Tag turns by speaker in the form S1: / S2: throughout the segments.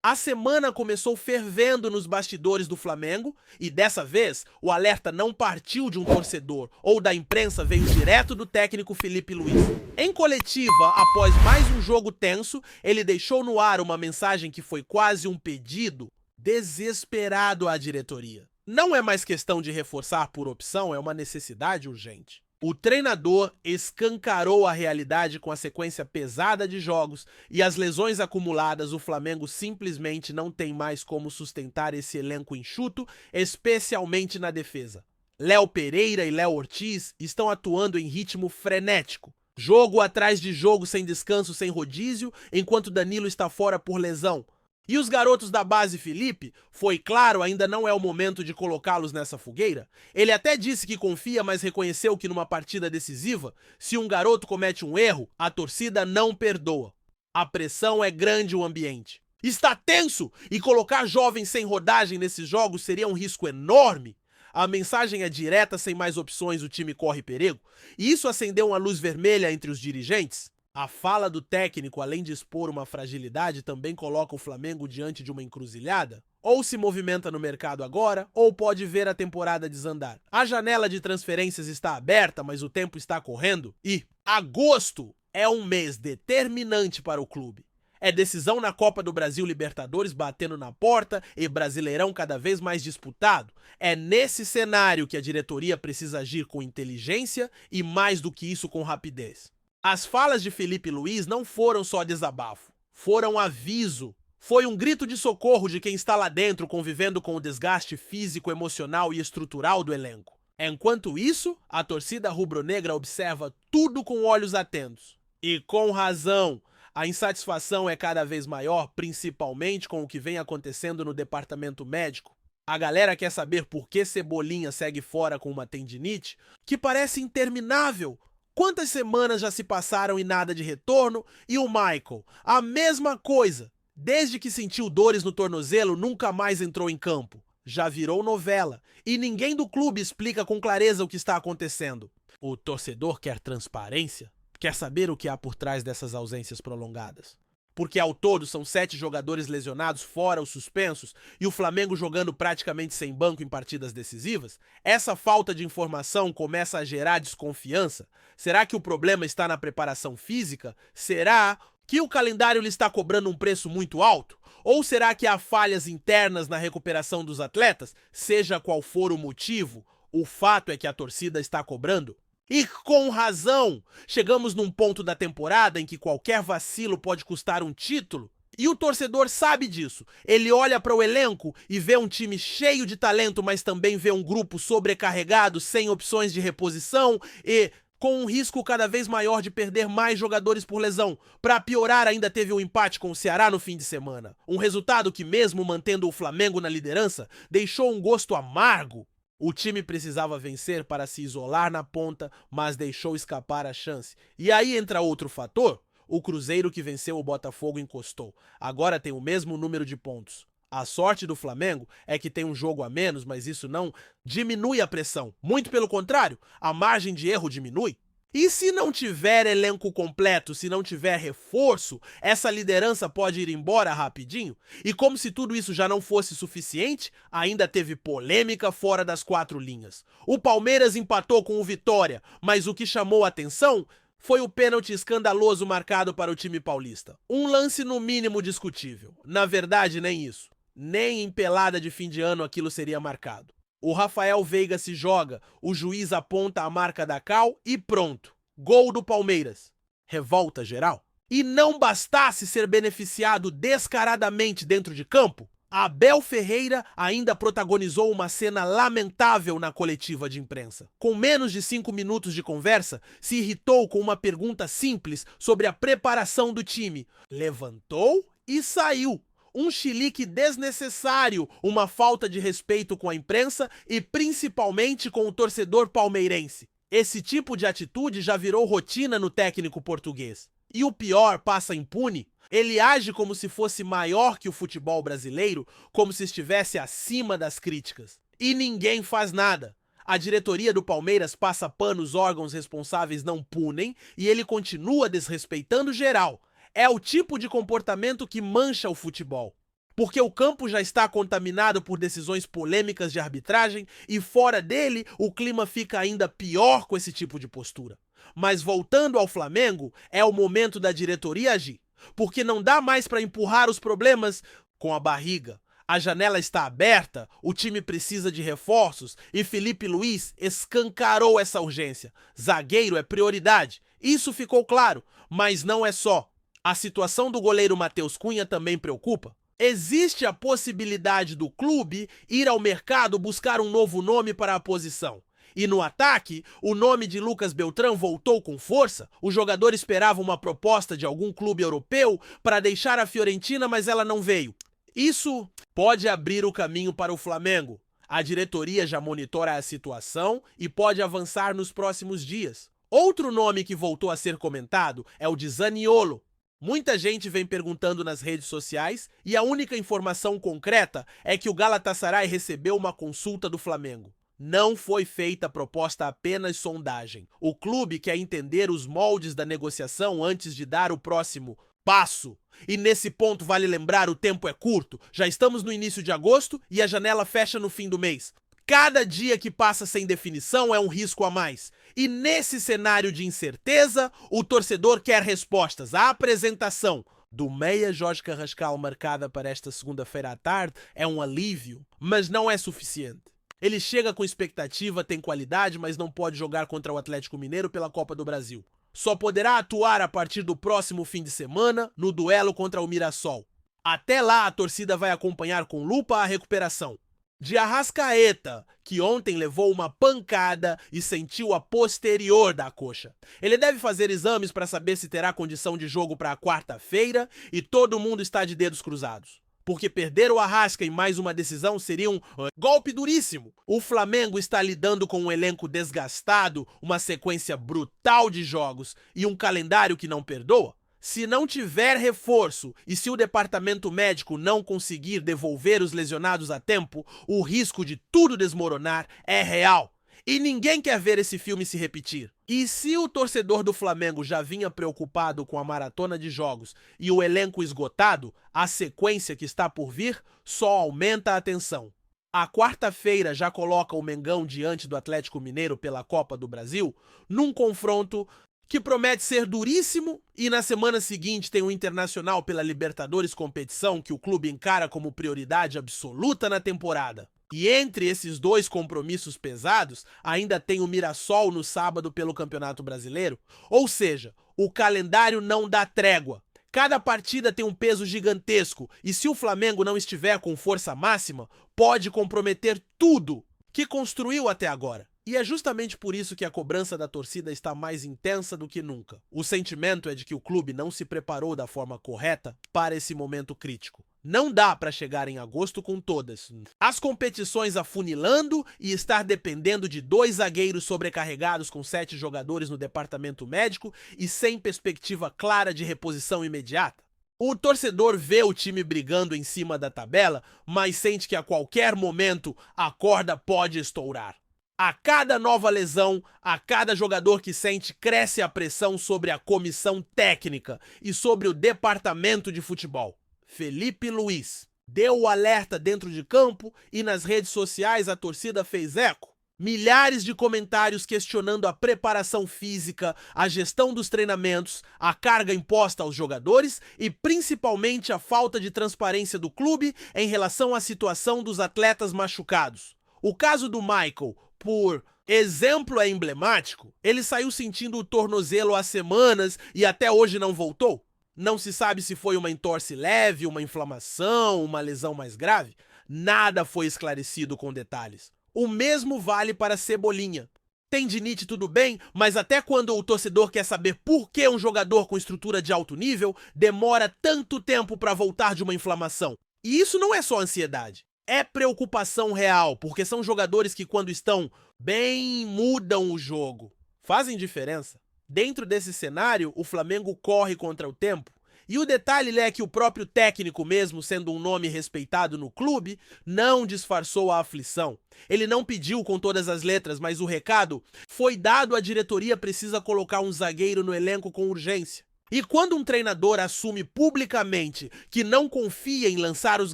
S1: A semana começou fervendo nos bastidores do Flamengo e dessa vez o alerta não partiu de um torcedor ou da imprensa, veio direto do técnico Felipe Luiz. Em coletiva, após mais um jogo tenso, ele deixou no ar uma mensagem que foi quase um pedido desesperado à diretoria. Não é mais questão de reforçar por opção, é uma necessidade urgente. O treinador escancarou a realidade com a sequência pesada de jogos e as lesões acumuladas. O Flamengo simplesmente não tem mais como sustentar esse elenco enxuto, especialmente na defesa. Léo Pereira e Léo Ortiz estão atuando em ritmo frenético, jogo atrás de jogo, sem descanso, sem rodízio, enquanto Danilo está fora por lesão. E os garotos da base Felipe, foi claro, ainda não é o momento de colocá-los nessa fogueira. Ele até disse que confia, mas reconheceu que numa partida decisiva, se um garoto comete um erro, a torcida não perdoa. A pressão é grande, o ambiente está tenso e colocar jovens sem rodagem nesses jogos seria um risco enorme. A mensagem é direta, sem mais opções, o time corre perigo. E isso acendeu uma luz vermelha entre os dirigentes. A fala do técnico, além de expor uma fragilidade, também coloca o Flamengo diante de uma encruzilhada. Ou se movimenta no mercado agora, ou pode ver a temporada desandar. A janela de transferências está aberta, mas o tempo está correndo. E agosto é um mês determinante para o clube. É decisão na Copa do Brasil, Libertadores batendo na porta e Brasileirão cada vez mais disputado. É nesse cenário que a diretoria precisa agir com inteligência e, mais do que isso, com rapidez. As falas de Felipe Luiz não foram só desabafo, foram aviso. Foi um grito de socorro de quem está lá dentro convivendo com o desgaste físico, emocional e estrutural do elenco. Enquanto isso, a torcida rubro-negra observa tudo com olhos atentos. E com razão, a insatisfação é cada vez maior, principalmente com o que vem acontecendo no departamento médico. A galera quer saber por que Cebolinha segue fora com uma tendinite que parece interminável. Quantas semanas já se passaram e nada de retorno? E o Michael? A mesma coisa. Desde que sentiu dores no tornozelo, nunca mais entrou em campo. Já virou novela. E ninguém do clube explica com clareza o que está acontecendo. O torcedor quer transparência? Quer saber o que há por trás dessas ausências prolongadas? Porque ao todo são 7 jogadores lesionados, fora os suspensos, e o Flamengo jogando praticamente sem banco em partidas decisivas, essa falta de informação começa a gerar desconfiança. Será que o problema está na preparação física? Será que o calendário lhe está cobrando um preço muito alto? Ou será que há falhas internas na recuperação dos atletas? Seja qual for o motivo, o fato é que a torcida está cobrando. E com razão, chegamos num ponto da temporada em que qualquer vacilo pode custar um título. E o torcedor sabe disso. Ele olha para o elenco e vê um time cheio de talento, mas também vê um grupo sobrecarregado, sem opções de reposição e com um risco cada vez maior de perder mais jogadores por lesão. Para piorar, ainda teve um empate com o Ceará no fim de semana. Um resultado que, mesmo mantendo o Flamengo na liderança, deixou um gosto amargo. O time precisava vencer para se isolar na ponta, mas deixou escapar a chance. E aí entra outro fator. O Cruzeiro, que venceu o Botafogo, encostou. Agora tem o mesmo número de pontos. A sorte do Flamengo é que tem um jogo a menos, mas isso não diminui a pressão. Muito pelo contrário, a margem de erro diminui. E se não tiver elenco completo, se não tiver reforço, essa liderança pode ir embora rapidinho? E como se tudo isso já não fosse suficiente, ainda teve polêmica fora das 4 linhas. O Palmeiras empatou com o Vitória, mas o que chamou a atenção foi o pênalti escandaloso marcado para o time paulista. Um lance no mínimo discutível. Na verdade, nem isso. Nem em pelada de fim de ano aquilo seria marcado. O Rafael Veiga se joga, o juiz aponta a marca da Cal e pronto. Gol do Palmeiras. Revolta geral. E não bastasse ser beneficiado descaradamente dentro de campo, Abel Ferreira ainda protagonizou uma cena lamentável na coletiva de imprensa. Com menos de 5 minutos de conversa, se irritou com uma pergunta simples sobre a preparação do time. Levantou e saiu. Um chilique desnecessário, uma falta de respeito com a imprensa e principalmente com o torcedor palmeirense. Esse tipo de atitude já virou rotina no técnico português. E o pior passa impune. Ele age como se fosse maior que o futebol brasileiro, como se estivesse acima das críticas. E ninguém faz nada. A diretoria do Palmeiras passa pano, os órgãos responsáveis não punem e ele continua desrespeitando geral. É o tipo de comportamento que mancha o futebol. porque o campo já está contaminado por decisões polêmicas de arbitragem e fora dele o clima fica ainda pior com esse tipo de postura. Mas voltando ao Flamengo, é o momento da diretoria agir, porque não dá mais para empurrar os problemas com a barriga. A janela está aberta, o time precisa de reforços e Filipe Luís escancarou essa urgência. Zagueiro é prioridade, isso ficou claro, mas não é só. A situação do goleiro Matheus Cunha também preocupa. Existe a possibilidade do clube ir ao mercado buscar um novo nome para a posição. E no ataque, o nome de Lucas Beltrán voltou com força. O jogador esperava uma proposta de algum clube europeu para deixar a Fiorentina, mas ela não veio. Isso pode abrir o caminho para o Flamengo. A diretoria já monitora a situação e pode avançar nos próximos dias. Outro nome que voltou a ser comentado é o de Zaniolo. Muita gente vem perguntando nas redes sociais e a única informação concreta é que o Galatasaray recebeu uma consulta do Flamengo. Não foi feita proposta, apenas sondagem. O clube quer entender os moldes da negociação antes de dar o próximo passo. E nesse ponto vale lembrar, o tempo é curto. Já estamos no início de agosto e a janela fecha no fim do mês. Cada dia que passa sem definição é um risco a mais. E nesse cenário de incerteza, o torcedor quer respostas. A apresentação do meia Jorge Carrascal marcada para esta segunda-feira à tarde é um alívio, mas não é suficiente. Ele chega com expectativa, tem qualidade, mas não pode jogar contra o Atlético Mineiro pela Copa do Brasil. Só poderá atuar a partir do próximo fim de semana no duelo contra o Mirassol. Até lá, a torcida vai acompanhar com lupa a recuperação de Arrascaeta, que ontem levou uma pancada e sentiu a posterior da coxa. Ele deve fazer exames para saber se terá condição de jogo para a quarta-feira e todo mundo está de dedos cruzados. Porque perder o Arrasca em mais uma decisão seria um golpe duríssimo. O Flamengo está lidando com um elenco desgastado, uma sequência brutal de jogos e um calendário que não perdoa. Se não tiver reforço e se o departamento médico não conseguir devolver os lesionados a tempo, o risco de tudo desmoronar é real. E ninguém quer ver esse filme se repetir. E se o torcedor do Flamengo já vinha preocupado com a maratona de jogos e o elenco esgotado, a sequência que está por vir só aumenta a tensão. A quarta-feira já coloca o Mengão diante do Atlético Mineiro pela Copa do Brasil, num confronto que promete ser duríssimo, e na semana seguinte tem o Internacional pela Libertadores, competição que o clube encara como prioridade absoluta na temporada. E entre esses dois compromissos pesados, ainda tem o Mirassol no sábado pelo Campeonato Brasileiro. Ou seja, o calendário não dá trégua. Cada partida tem um peso gigantesco e se o Flamengo não estiver com força máxima, pode comprometer tudo que construiu até agora. E é justamente por isso que a cobrança da torcida está mais intensa do que nunca. O sentimento é de que o clube não se preparou da forma correta para esse momento crítico. Não dá para chegar em agosto com todas. As competições afunilando e estar dependendo de 2 zagueiros sobrecarregados com 7 jogadores no departamento médico e sem perspectiva clara de reposição imediata. O torcedor vê o time brigando em cima da tabela, mas sente que a qualquer momento a corda pode estourar. A cada nova lesão, a cada jogador que sente, cresce a pressão sobre a comissão técnica e sobre o departamento de futebol. Filipe Luís deu o alerta dentro de campo e nas redes sociais a torcida fez eco. Milhares de comentários questionando a preparação física, a gestão dos treinamentos, a carga imposta aos jogadores e principalmente a falta de transparência do clube em relação à situação dos atletas machucados. O caso do Michael, por exemplo, é emblemático. Ele saiu sentindo o tornozelo há semanas e até hoje não voltou. Não se sabe se foi uma entorse leve, uma inflamação, uma lesão mais grave. Nada foi esclarecido com detalhes. O mesmo vale para Cebolinha. Tendinite tudo bem, mas até quando o torcedor quer saber por que um jogador com estrutura de alto nível demora tanto tempo para voltar de uma inflamação? E isso não é só ansiedade. É preocupação real, porque são jogadores que quando estão bem mudam o jogo. Fazem diferença. Dentro desse cenário, o Flamengo corre contra o tempo. E o detalhe é que o próprio técnico, mesmo sendo um nome respeitado no clube, não disfarçou a aflição. Ele não pediu com todas as letras, mas o recado foi dado: a diretoria precisa colocar um zagueiro no elenco com urgência. E quando um treinador assume publicamente que não confia em lançar os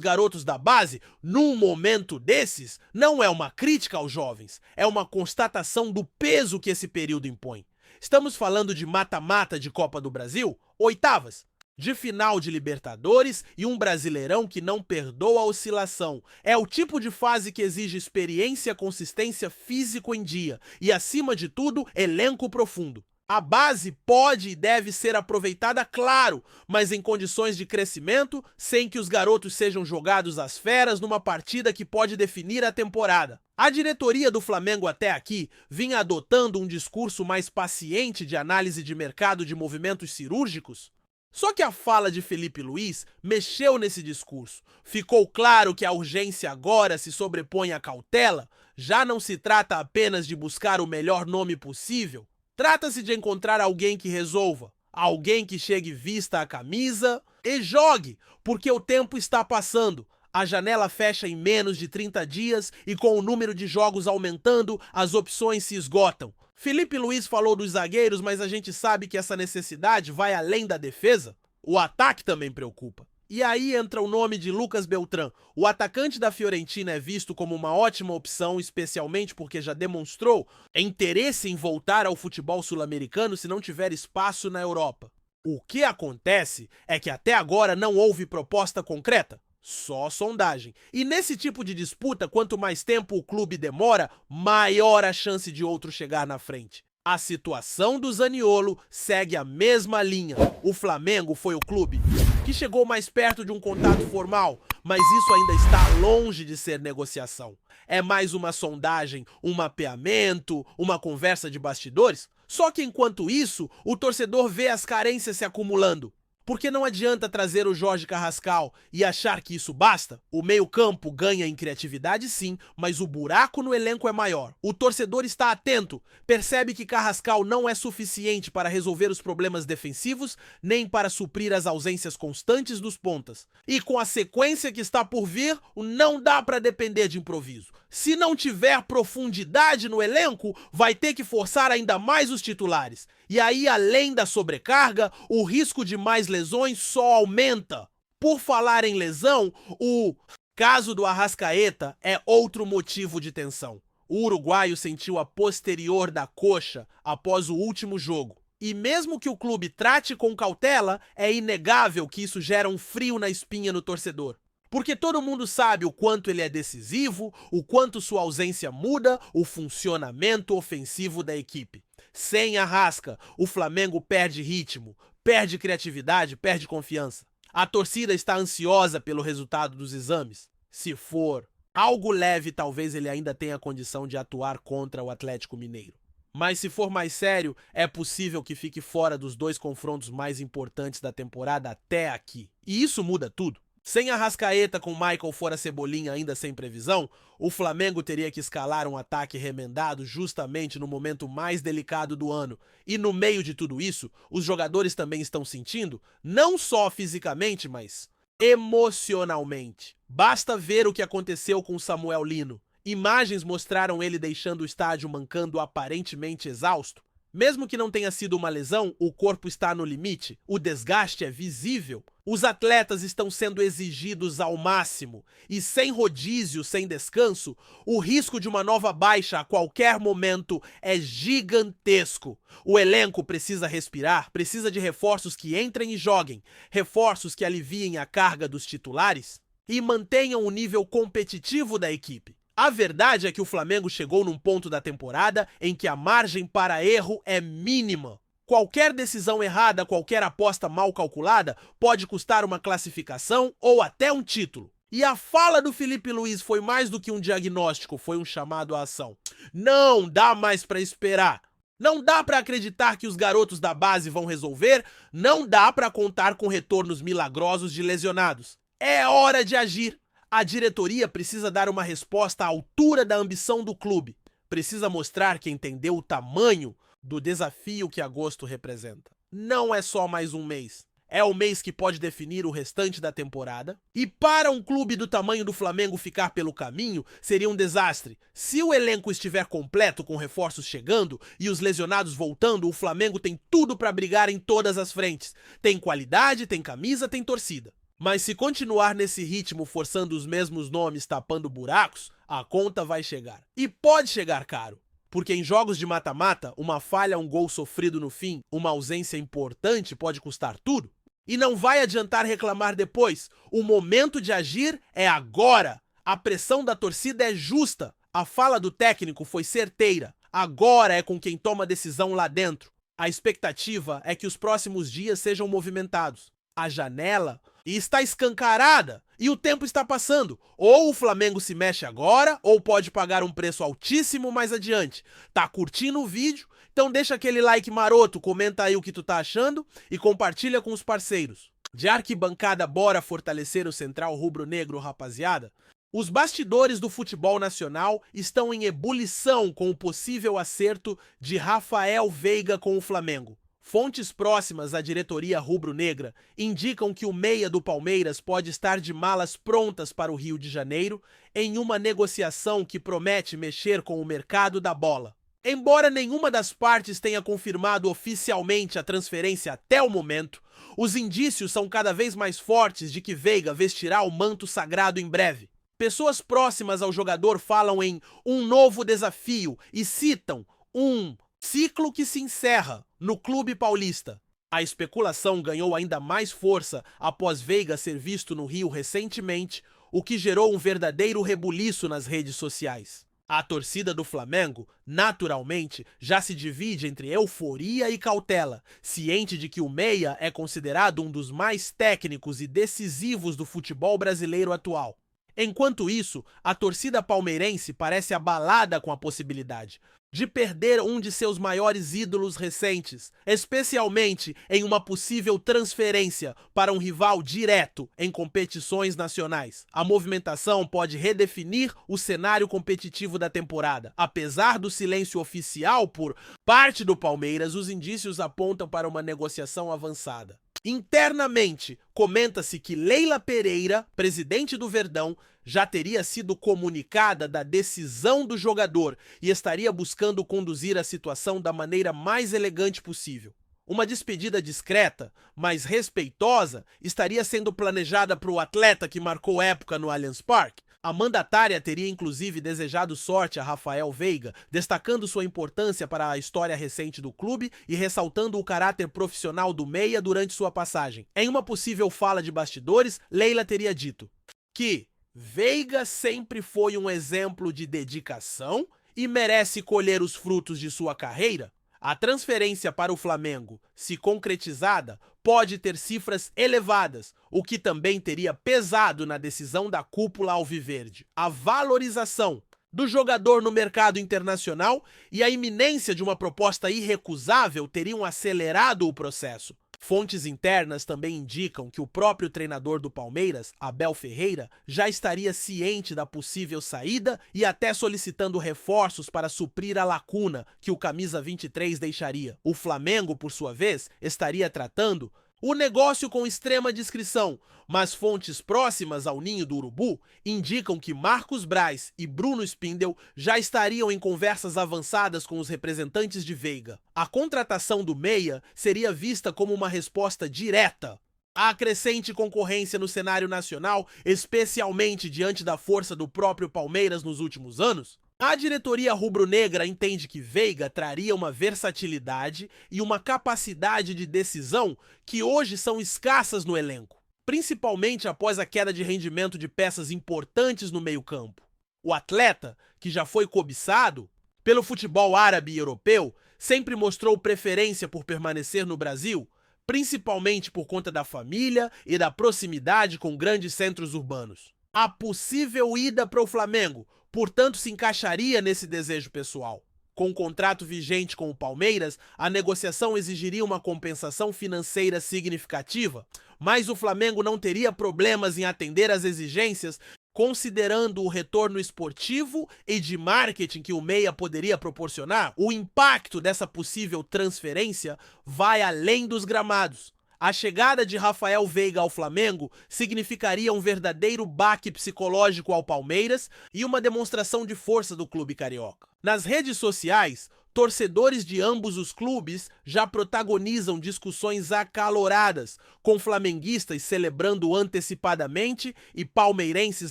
S1: garotos da base, num momento desses, não é uma crítica aos jovens, é uma constatação do peso que esse período impõe. Estamos falando de mata-mata de Copa do Brasil, oitavas, de final de Libertadores e um Brasileirão que não perdoa a oscilação. É o tipo de fase que exige experiência, consistência, físico em dia e, acima de tudo, elenco profundo. A base pode e deve ser aproveitada, claro, mas em condições de crescimento, sem que os garotos sejam jogados às feras numa partida que pode definir a temporada. A diretoria do Flamengo até aqui vinha adotando um discurso mais paciente de análise de mercado de movimentos cirúrgicos. Só que a fala de Felipe Luiz mexeu nesse discurso. Ficou claro que a urgência agora se sobrepõe à cautela. Já não se trata apenas de buscar o melhor nome possível. Trata-se de encontrar alguém que resolva, alguém que chegue vista a camisa e jogue, porque o tempo está passando. A janela fecha em menos de 30 dias e com o número de jogos aumentando, as opções se esgotam. Felipe Luiz falou dos zagueiros, mas a gente sabe que essa necessidade vai além da defesa. O ataque também preocupa. E aí entra o nome de Lucas Beltrán. O atacante da Fiorentina é visto como uma ótima opção, especialmente porque já demonstrou interesse em voltar ao futebol sul-americano se não tiver espaço na Europa. O que acontece é que até agora não houve proposta concreta, só sondagem. E nesse tipo de disputa, quanto mais tempo o clube demora, maior a chance de outro chegar na frente. A situação do Zaniolo segue a mesma linha. O Flamengo foi o clube que chegou mais perto de um contato formal, mas isso ainda está longe de ser negociação. É mais uma sondagem, um mapeamento, uma conversa de bastidores? Só que enquanto isso, o torcedor vê as carências se acumulando. Porque não adianta trazer o Jorge Carrascal e achar que isso basta. O meio-campo ganha em criatividade sim, mas o buraco no elenco é maior. O torcedor está atento, percebe que Carrascal não é suficiente para resolver os problemas defensivos, nem para suprir as ausências constantes dos pontas. E com a sequência que está por vir, não dá para depender de improviso. Se não tiver profundidade no elenco, vai ter que forçar ainda mais os titulares. E aí, além da sobrecarga, o risco de mais lesões só aumenta. Por falar em lesão, o caso do Arrascaeta é outro motivo de tensão. O uruguaio sentiu a posterior da coxa após o último jogo. E mesmo que o clube trate com cautela, é inegável que isso gera um frio na espinha no torcedor. Porque todo mundo sabe o quanto ele é decisivo, o quanto sua ausência muda o funcionamento ofensivo da equipe. Sem Arrasca, o Flamengo perde ritmo, perde criatividade, perde confiança. A torcida está ansiosa pelo resultado dos exames. Se for algo leve, talvez ele ainda tenha condição de atuar contra o Atlético Mineiro. Mas se for mais sério, é possível que fique fora dos dois confrontos mais importantes da temporada até aqui. E isso muda tudo. Sem Arrascaeta, com Michael fora Cebolinha ainda sem previsão, o Flamengo teria que escalar um ataque remendado justamente no momento mais delicado do ano. E no meio de tudo isso, os jogadores também estão sentindo, não só fisicamente, mas emocionalmente. Basta ver o que aconteceu com Samuel Lino. Imagens mostraram ele deixando o estádio mancando aparentemente exausto. Mesmo que não tenha sido uma lesão, o corpo está no limite, o desgaste é visível. Os atletas estão sendo exigidos ao máximo e sem rodízio, sem descanso, o risco de uma nova baixa a qualquer momento é gigantesco. O elenco precisa respirar, precisa de reforços que entrem e joguem, reforços que aliviem a carga dos titulares e mantenham o nível competitivo da equipe. A verdade é que o Flamengo chegou num ponto da temporada em que a margem para erro é mínima. Qualquer decisão errada, qualquer aposta mal calculada pode custar uma classificação ou até um título. E a fala do Felipe Luiz foi mais do que um diagnóstico, foi um chamado à ação. Não dá mais para esperar. Não dá para acreditar que os garotos da base vão resolver, não dá para contar com retornos milagrosos de lesionados. É hora de agir. A diretoria precisa dar uma resposta à altura da ambição do clube. Precisa mostrar que entendeu o tamanho do desafio que agosto representa. Não é só mais um mês. É o mês que pode definir o restante da temporada. E para um clube do tamanho do Flamengo ficar pelo caminho, seria um desastre. Se o elenco estiver completo com reforços chegando e os lesionados voltando, o Flamengo tem tudo para brigar em todas as frentes. Tem qualidade, tem camisa, tem torcida. Mas se continuar nesse ritmo forçando os mesmos nomes tapando buracos, a conta vai chegar. E pode chegar caro. Porque em jogos de mata-mata, uma falha, um gol sofrido no fim, uma ausência importante pode custar tudo. E não vai adiantar reclamar depois. O momento de agir é agora. A pressão da torcida é justa. A fala do técnico foi certeira. Agora é com quem toma decisão lá dentro. A expectativa é que os próximos dias sejam movimentados. A janela está escancarada e o tempo está passando. Ou o Flamengo se mexe agora, ou pode pagar um preço altíssimo mais adiante. Tá curtindo o vídeo? Então deixa aquele like maroto, comenta aí o que tu tá achando e compartilha com os parceiros. De arquibancada, bora fortalecer o Central Rubro-Negro, rapaziada? Os bastidores do futebol nacional estão em ebulição com o possível acerto de Rafael Veiga com o Flamengo. Fontes próximas à diretoria rubro-negra indicam que o meia do Palmeiras pode estar de malas prontas para o Rio de Janeiro em uma negociação que promete mexer com o mercado da bola. Embora nenhuma das partes tenha confirmado oficialmente a transferência até o momento, os indícios são cada vez mais fortes de que Veiga vestirá o manto sagrado em breve. Pessoas próximas ao jogador falam em um novo desafio e citam um ciclo que se encerra no clube paulista. A especulação ganhou ainda mais força após Veiga ser visto no Rio recentemente, o que gerou um verdadeiro rebuliço nas redes sociais. A torcida do Flamengo, naturalmente, já se divide entre euforia e cautela, ciente de que o meia é considerado um dos mais técnicos e decisivos do futebol brasileiro atual. Enquanto isso, a torcida palmeirense parece abalada com a possibilidade de perder um de seus maiores ídolos recentes, especialmente em uma possível transferência para um rival direto em competições nacionais. A movimentação pode redefinir o cenário competitivo da temporada. Apesar do silêncio oficial por parte do Palmeiras, os indícios apontam para uma negociação avançada. Internamente, comenta-se que Leila Pereira, presidente do Verdão, já teria sido comunicada da decisão do jogador e estaria buscando conduzir a situação da maneira mais elegante possível. Uma despedida discreta, mas respeitosa, estaria sendo planejada para o atleta que marcou época no Allianz Parque. A mandatária teria inclusive desejado sorte a Rafael Veiga, destacando sua importância para a história recente do clube e ressaltando o caráter profissional do meia durante sua passagem. Em uma possível fala de bastidores, Leila teria dito que Veiga sempre foi um exemplo de dedicação e merece colher os frutos de sua carreira. A transferência para o Flamengo, se concretizada, pode ter cifras elevadas, o que também teria pesado na decisão da cúpula alviverde. A valorização do jogador no mercado internacional e a iminência de uma proposta irrecusável teriam acelerado o processo. Fontes internas também indicam que o próprio treinador do Palmeiras, Abel Ferreira, já estaria ciente da possível saída e até solicitando reforços para suprir a lacuna que o camisa 23 deixaria. O Flamengo, por sua vez, estaria tratando o negócio com extrema discrição, mas fontes próximas ao ninho do urubu indicam que Marcos Braz e Bruno Spindel já estariam em conversas avançadas com os representantes de Veiga. A contratação do meia seria vista como uma resposta direta à crescente concorrência no cenário nacional, especialmente diante da força do próprio Palmeiras nos últimos anos. A diretoria rubro-negra entende que Veiga traria uma versatilidade e uma capacidade de decisão que hoje são escassas no elenco, principalmente após a queda de rendimento de peças importantes no meio-campo. O atleta, que já foi cobiçado pelo futebol árabe e europeu, sempre mostrou preferência por permanecer no Brasil, principalmente por conta da família e da proximidade com grandes centros urbanos. A possível ida para o Flamengo, portanto, se encaixaria nesse desejo pessoal. Com o contrato vigente com o Palmeiras, a negociação exigiria uma compensação financeira significativa, mas o Flamengo não teria problemas em atender às exigências, considerando o retorno esportivo e de marketing que o meia poderia proporcionar. O impacto dessa possível transferência vai além dos gramados. A chegada de Rafael Veiga ao Flamengo significaria um verdadeiro baque psicológico ao Palmeiras e uma demonstração de força do clube carioca. Nas redes sociais, torcedores de ambos os clubes já protagonizam discussões acaloradas, com flamenguistas celebrando antecipadamente e palmeirenses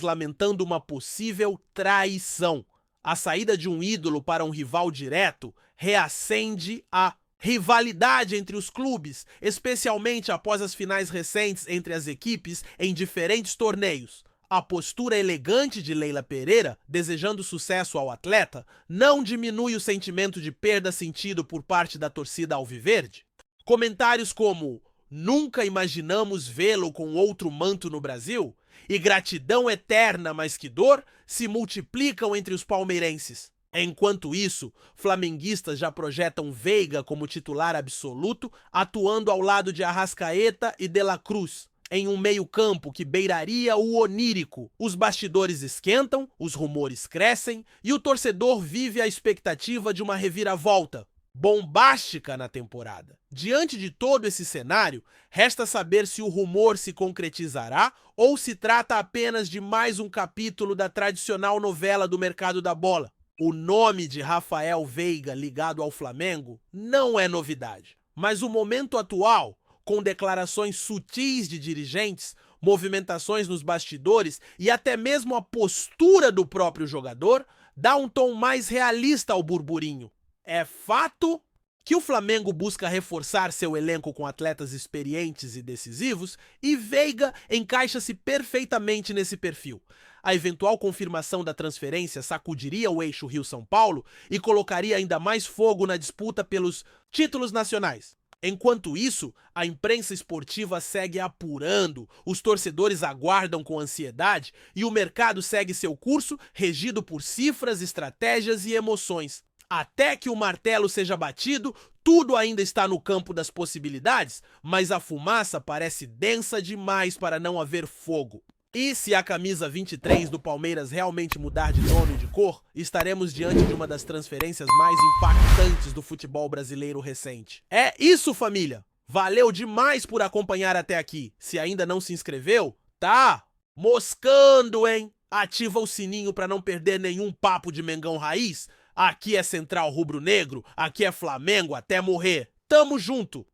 S1: lamentando uma possível traição. A saída de um ídolo para um rival direto reacende a rivalidade entre os clubes, especialmente após as finais recentes entre as equipes em diferentes torneios. A postura elegante de Leila Pereira, desejando sucesso ao atleta, não diminui o sentimento de perda sentido por parte da torcida alviverde. Comentários como "nunca imaginamos vê-lo com outro manto no Brasil" e "gratidão eterna, mas que dor" se multiplicam entre os palmeirenses. Enquanto isso, flamenguistas já projetam Veiga como titular absoluto, atuando ao lado de Arrascaeta e De La Cruz, em um meio-campo que beiraria o onírico. Os bastidores esquentam, os rumores crescem e o torcedor vive a expectativa de uma reviravolta bombástica na temporada. Diante de todo esse cenário, resta saber se o rumor se concretizará ou se trata apenas de mais um capítulo da tradicional novela do mercado da bola. O nome de Rafael Veiga ligado ao Flamengo não é novidade, mas o momento atual, com declarações sutis de dirigentes, movimentações nos bastidores e até mesmo a postura do próprio jogador, dá um tom mais realista ao burburinho. É fato que o Flamengo busca reforçar seu elenco com atletas experientes e decisivos, e Veiga encaixa-se perfeitamente nesse perfil. A eventual confirmação da transferência sacudiria o eixo Rio-São Paulo e colocaria ainda mais fogo na disputa pelos títulos nacionais. Enquanto isso, a imprensa esportiva segue apurando, os torcedores aguardam com ansiedade e o mercado segue seu curso regido por cifras, estratégias e emoções. Até que o martelo seja batido, tudo ainda está no campo das possibilidades, mas a fumaça parece densa demais para não haver fogo. E se a camisa 23 do Palmeiras realmente mudar de nome e de cor, estaremos diante de uma das transferências mais impactantes do futebol brasileiro recente. É isso, família! Valeu demais por acompanhar até aqui. Se ainda não se inscreveu, tá moscando, hein? Ativa o sininho para não perder nenhum papo de Mengão Raiz. Aqui é Central Rubro Negro, aqui é Flamengo até morrer. Tamo junto!